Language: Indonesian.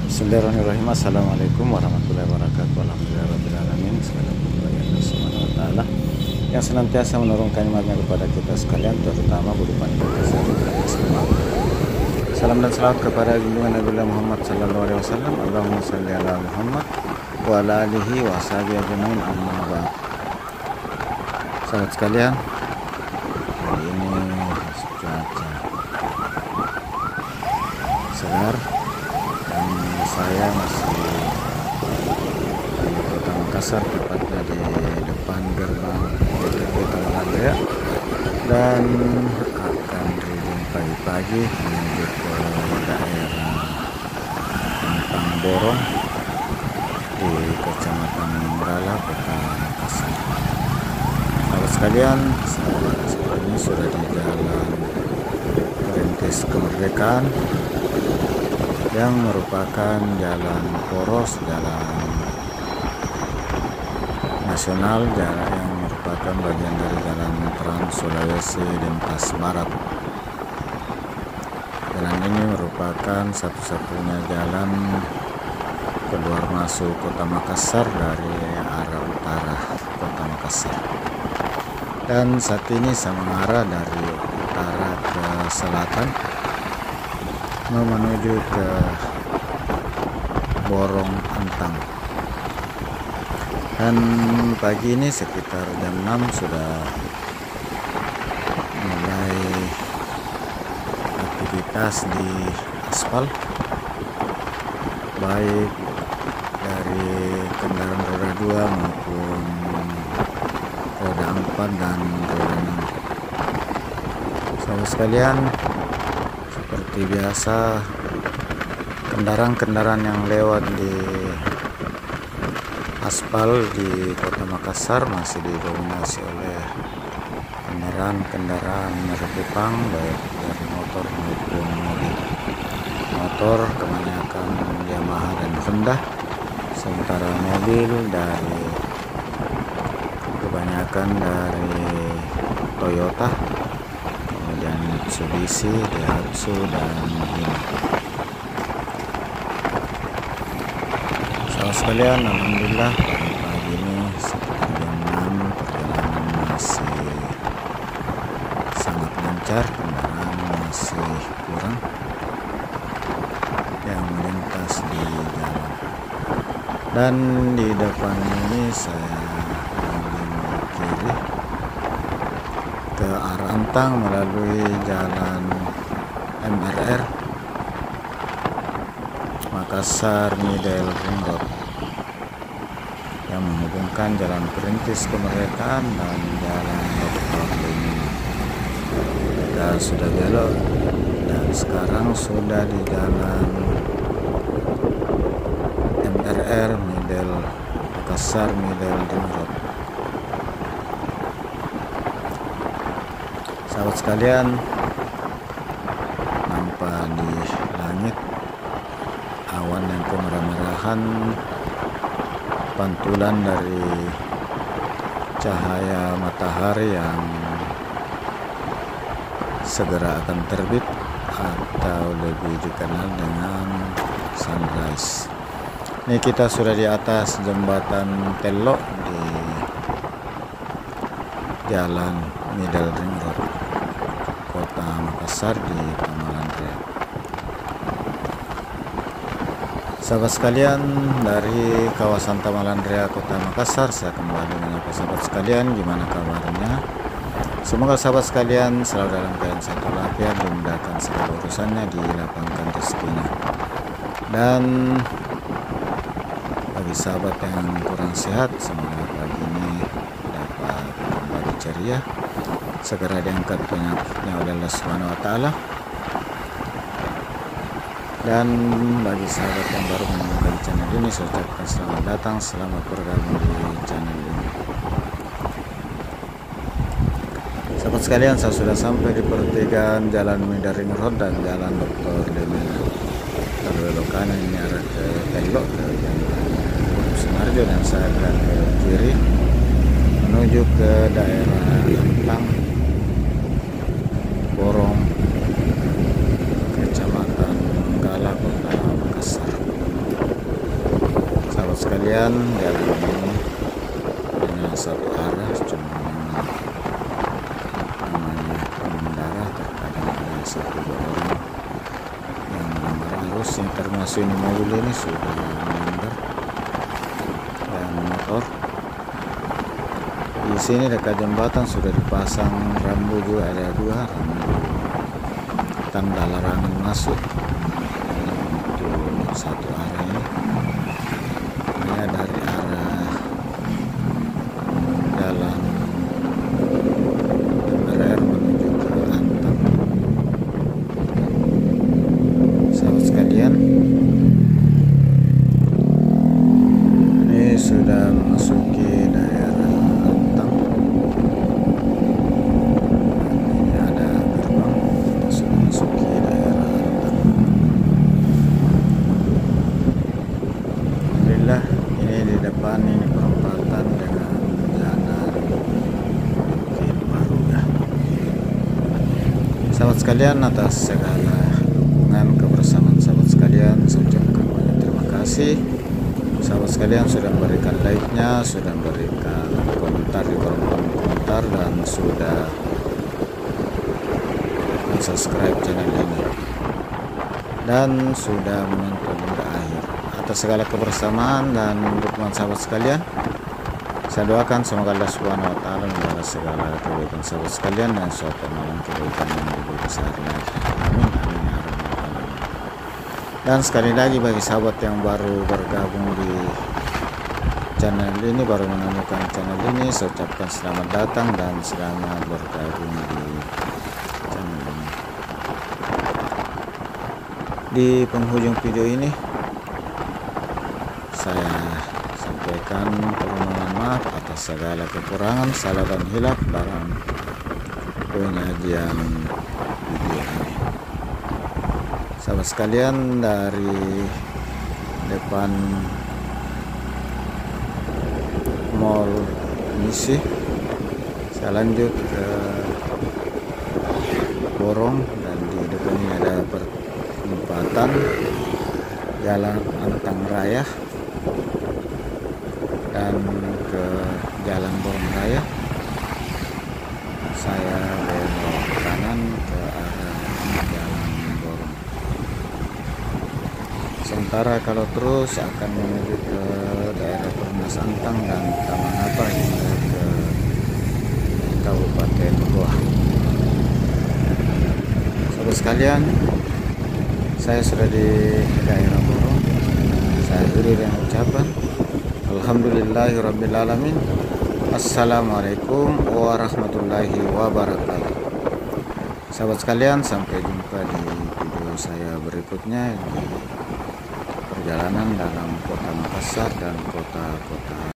Bismillahirrahmanirrahim. Assalamualaikum warahmatullahi wabarakatuh. Alhamdulillahirrahmanirrahim. Segala puji bagi Allah Subhanahu wa Ta'ala yang senantiasa menurunkan nikmatnya kepada kita sekalian, terutama berupa nikmat kesehatan semua. Salam dan salawat kepada junjungan Nabi Muhammad sallallahu alaihi wasallam. Allahumma shalli ala Muhammad wa ala alihi wa sahbihi ajmain, amma ba'd. Sahabat sekalian, hari ini cuaca segar dan saya masih di Kota Makassar, tepatnya di depan gerbang DPP Taman Raya, dan akan berjalan pagi-pagi menuju ke daerah Tentang Borong di Kecamatan Merala, Kota Makassar. Sahabat sekalian, saat ini sudah di jalan Perintis Kemerdekaan yang merupakan jalan poros, jalan nasional, jalan yang merupakan bagian dari jalan Trans Sulawesi Lintas Barat. Jalan ini merupakan satu-satunya jalan keluar masuk Kota Makassar dari arah utara Kota Makassar. Dan saat ini saya mengarah dari utara ke selatan menuju ke Borong Antang. Dan pagi ini sekitar jam 6 sudah mulai aktivitas di aspal, baik dari kendaraan roda 2 maupun roda 4 dan roda 6. Sahabat sekalian, seperti biasa, kendaraan-kendaraan yang lewat di aspal di Kota Makassar masih didominasi oleh kendaraan-kendaraan merek Jepang, baik dari motor maupun mobil. Motor kebanyakan Yamaha dan Honda, sementara mobil kebanyakan dari Toyota, kemudian Mitsubishi, Daihatsu, dan Honda. Sahabat sekalian, alhamdulillah pada pagi ini sekitar jam 6 perjalanan masih sangat lancar, kendaraan masih kurang yang melintas di jalan. Dan di depan ini saya mengambil kiri ke arah Antang melalui jalan MRR Makassar Middle Ring Road yang menghubungkan jalan Perintis Kemerdekaan dan jalan Dr. Lenin. Kita sudah belok dan sekarang sudah di jalan MRR Makassar Middle Ring Road. Sahabat sekalian, nampak di langit awan yang kemerah-merahan, pantulan dari cahaya matahari yang segera akan terbit atau lebih dikenal dengan sunrise. Ini kita sudah di atas jembatan Telok di jalan Middle Ring Road Kota Makassar di Tamalan Raya. Sahabat sekalian, dari kawasan Tamalan Raya Kota Makassar saya kembali menyapa sahabat sekalian, gimana kabarnya? Semoga sahabat sekalian selalu dalam keadaan sehat walafiat, dimudahkan segala urusannya, dilapangkan rezekinya. Dan bagi sahabat yang kurang sehat, semoga pagi ini dapat kembali ceria, segera diangkat penyakitnya oleh Allah Subhanahu wa Ta'ala. Dan bagi sahabat yang baru menemukan channel ini, saya ucapkan selamat datang, selamat bergabung di channel ini. Sahabat sekalian, saya sudah sampai di pertigaan Jalan Middle Ring Road dan Jalan Dr. Lenin. Berbelok kanan ini arah ke Telok, ke Jalan Sumarjo, dan saya akan ke kiri menuju ke daerah Antang, Borong, Kecamatan Manggala, Kota Makassar. sekalian, jalan ini hanya satu arah, cuma namanya pengendara terkadang ada satu dua orang yang melanggar arus. Yang termasuk ini mobil ini sudah melanggar, dan motor. Di sini dekat jembatan sudah dipasang rambu juga, ada dua rambu tanda larangan masuk untuk satu arah ini. Ini dari arah jalan MRR menuju ke Antang. Sahabat sekalian, ini sudah memasuki daerah Antang. Ini ada gerbang, kita sudah memasuki daerah Antang. Alhamdulillah, ini di depan ini perempatan dengan jalan Bukit Baru ya. Sahabat sekalian, atas segala dukungan kebersamaan sahabat sekalian, saya ucapkan banyak terima kasih. Sahabat sekalian sudah memberikan like-nya, sudah memberikan komentar di kolom komentar, dan sudah subscribe channel ini, dan sudah menonton hingga akhir. Atas segala kebersamaan dan dukungan sahabat sekalian, saya doakan semoga Allah Subhanahu wa taala membalas segala kebaikan sahabat sekalian dan suatu malam kebaikan yang lebih besar lagi. Amin amin ya rabbal alamin. Dan sekali lagi bagi sahabat yang baru bergabung di channel ini, baru menemukan channel ini, saya ucapkan selamat datang dan selamat bergabung di channel ini. Di penghujung video ini saya sampaikan permohonan maaf atas segala kekurangan, salah dan hilaf dalam penyajian video ini. Sahabat sekalian, dari depan Mall Misi saya lanjut ke Borong, dan di depan ini ada perempatan Jalan Antang Raya dan ke Jalan Borong Raya. Saya belok kanan ke arah Jalan Borong. Sementara kalau terus akan menuju ke daerah Perumnas Antang dan Taman Apa hingga ke Kabupaten Goa. Sahabat sekalian, saya sudah di daerah Borong. Saya akhiri dengan ucapan Alhamdulillahirrabbilalamin. Assalamualaikum warahmatullahi wabarakatuh. Sahabat sekalian, sampai jumpa di video saya berikutnya di perjalanan dalam kota Makassar dan kota-kota